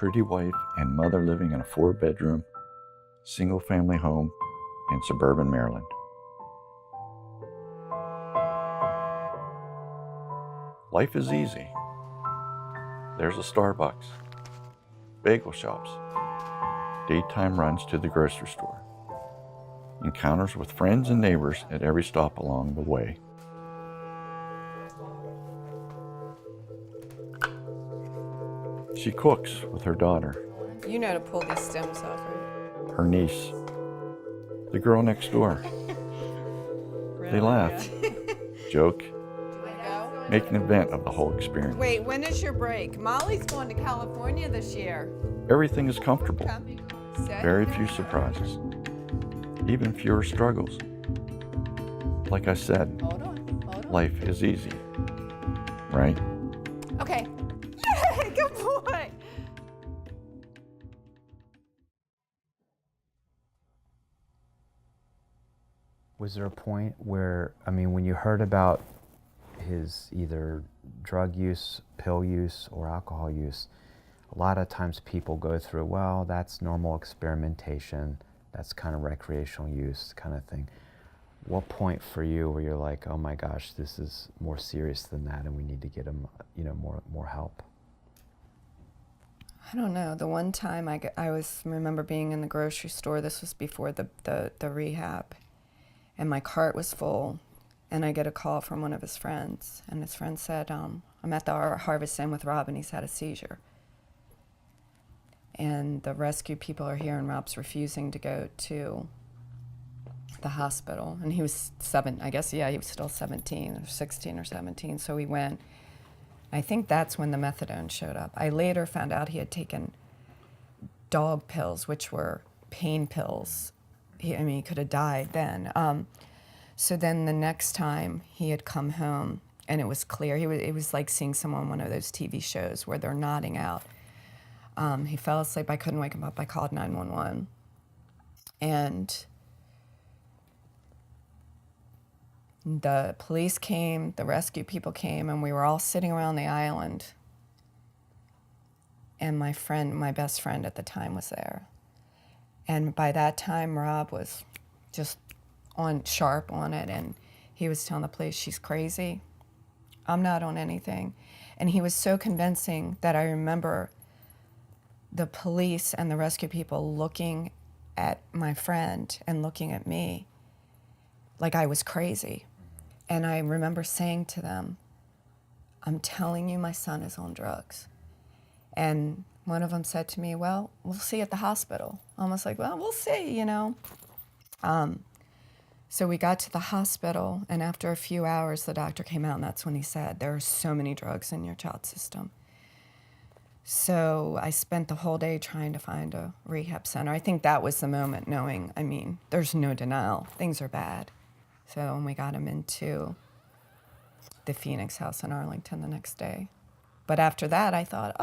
pretty wife and mother living in a 4-bedroom, single-family home in suburban Maryland. Life is easy. There's a Starbucks, bagel shops, daytime runs to the grocery store, encounters with friends and neighbors at every stop along the way. She cooks with her daughter, You know to pull these stems off, right? her niece, the girl next door. They laugh, joke, make an event of the whole experience. Wait, when is your break? Molly's going to California this year. Everything is comfortable, Sit. very few surprises, even fewer struggles. Like I said, Hold on. life is easy, right? Okay. Yay, good boy. Was there a point where, when you heard about his either drug use, pill use, or alcohol use, a lot of times people go through, well, that's normal experimentation, that's kind of recreational use kind of thing. What point for you where you're like, oh my gosh, this is more serious than that and we need to get him, more help? I don't know. The one time I remember being in the grocery store, this was before the rehab, and my cart was full, and I get a call from one of his friends, and his friend said, I'm at the Harvest Inn with Rob, and he's had a seizure. And the rescue people are here, and Rob's refusing to go to the hospital. And he was he was still 17 or 16 or 17, so he went. I think that's when the methadone showed up. I later found out he had taken dog pills, which were pain pills. He could have died then. So then the next time he had come home, and it was clear, it was like seeing someone on one of those TV shows where they're nodding out. He fell asleep. I couldn't wake him up. I called 911. And the police came, the rescue people came, and we were all sitting around the island. And my best friend at the time was there. And by that time, Rob was just sharp on it, and he was telling the police, she's crazy. I'm not on anything. And he was so convincing that I remember the police and the rescue people looking at my friend and looking at me like I was crazy. And I remember saying to them, I'm telling you my son is on drugs. And one of them said to me, well, we'll see at the hospital. Almost like, well, we'll see, So we got to the hospital, and after a few hours, the doctor came out, and that's when he said, there are so many drugs in your child's system. So I spent the whole day trying to find a rehab center. I think that was the moment, knowing, there's no denial. Things are bad. So we got him into the Phoenix house in Arlington the next day. But after that, I thought,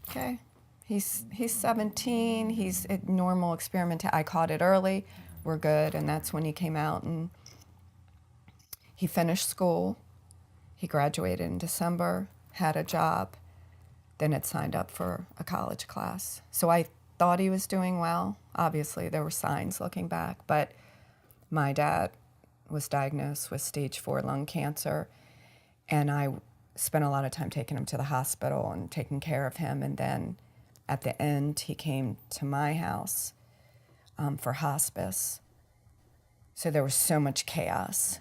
okay, he's 17, he's a normal experiment. I caught it early, we're good. And that's when he came out, and he finished school. He graduated in December, had a job, then had signed up for a college class. So I thought he was doing well. Obviously, there were signs looking back, but my dad was diagnosed with stage 4 lung cancer, and I spent a lot of time taking him to the hospital and taking care of him. And then at the end, he came to my house for hospice. So there was so much chaos.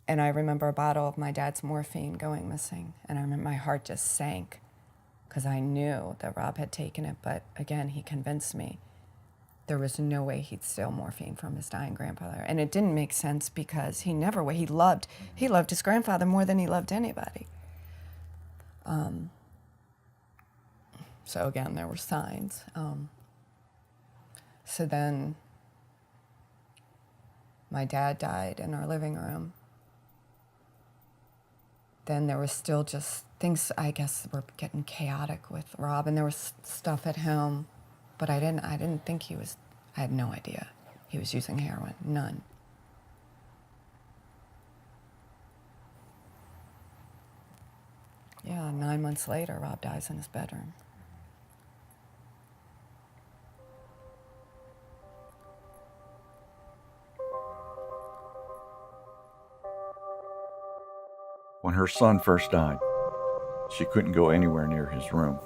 And I remember a bottle of my dad's morphine going missing, and I remember my heart just sank because I knew that Rob had taken it, but again, he convinced me there was no way he'd steal morphine from his dying grandfather. And it didn't make sense because he loved his grandfather more than he loved anybody. So again, there were signs. So then my dad died in our living room. Then there was still just things, I guess, were getting chaotic with Rob, and there was stuff at home, but I didn't think I had no idea he was using heroin, none. Yeah, 9 months later, Rob dies in his bedroom. When her son first died, she couldn't go anywhere near his room.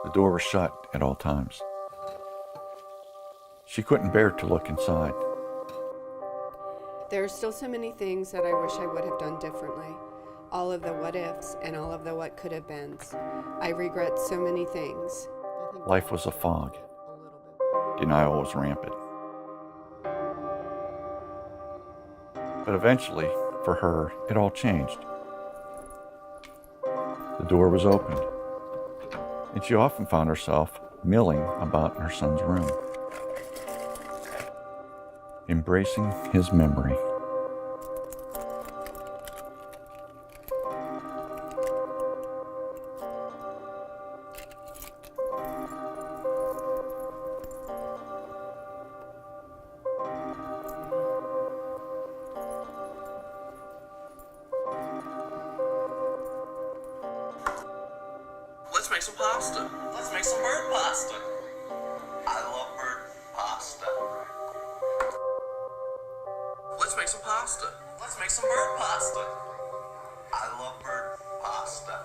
The door was shut at all times. She couldn't bear to look inside. There are still so many things that I wish I would have done differently. All of the what ifs and all of the what could have beens. I regret so many things. Life was a fog. Denial was rampant. But eventually, for her, it all changed. The door was opened, and she often found herself milling about in her son's room, embracing his memory. Let's make some pasta. Let's make some bird pasta. I love bird pasta. Let's make some pasta. Let's make some bird pasta. I love bird pasta.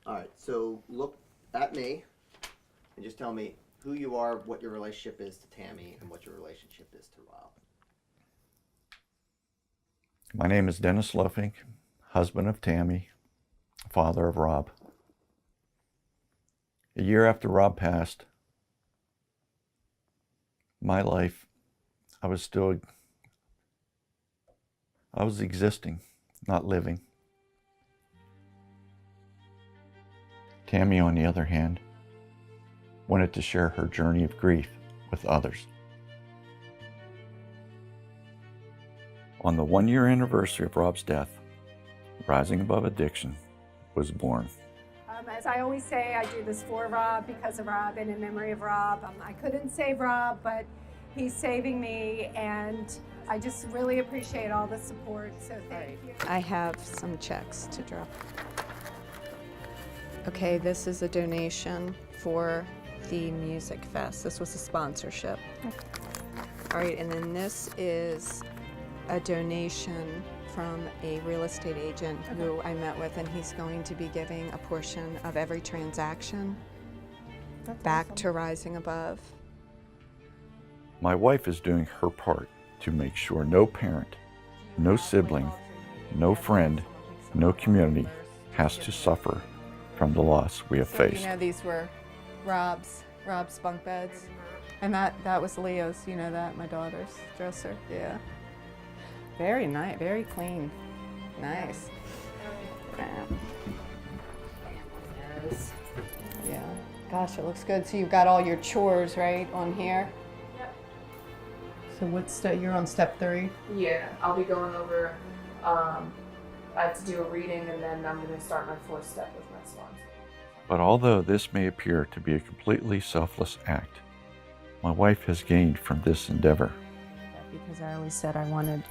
All right, so look at me and just tell me who you are, what your relationship is to Tammy, and what your relationship is to Rob. My name is Dennis Lofink, husband of Tammy, father of Rob. A year after Rob passed, my life, I was existing, not living. Tammy, on the other hand, wanted to share her journey of grief with others. On the 1-year anniversary of Rob's death, Rising Above Addiction was born. As I always say, I do this for Rob, because of Rob, and in memory of Rob. I couldn't save Rob, but he's saving me, and I just really appreciate all the support, so thank you. I have some checks to drop. Okay, this is a donation for the Music Fest. This was a sponsorship. All right, and then this is a donation from a real estate agent who I met with, and he's going to be giving a portion of every transaction back to Rising Above. My wife is doing her part to make sure no parent, no sibling, no friend, no community has to suffer from the loss we have faced. You know, these were Rob's bunk beds. And that was Leo's, you know that, my daughter's dresser, yeah. Very nice, very clean, nice. Yeah, gosh, it looks good. So you've got all your chores, right, on here? Yep. So what's you're on step 3? Yeah, I'll be going over, I have to do a reading, and then I'm going to start my 4th step with my swans. But although this may appear to be a completely selfless act, my wife has gained from this endeavor. Because I always said I wanted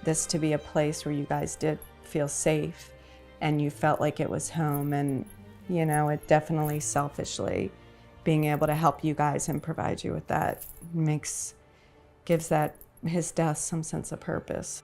this to be a place where you guys did feel safe and you felt like it was home, and you know, it definitely selfishly being able to help you guys and provide you with that gives that his death some sense of purpose.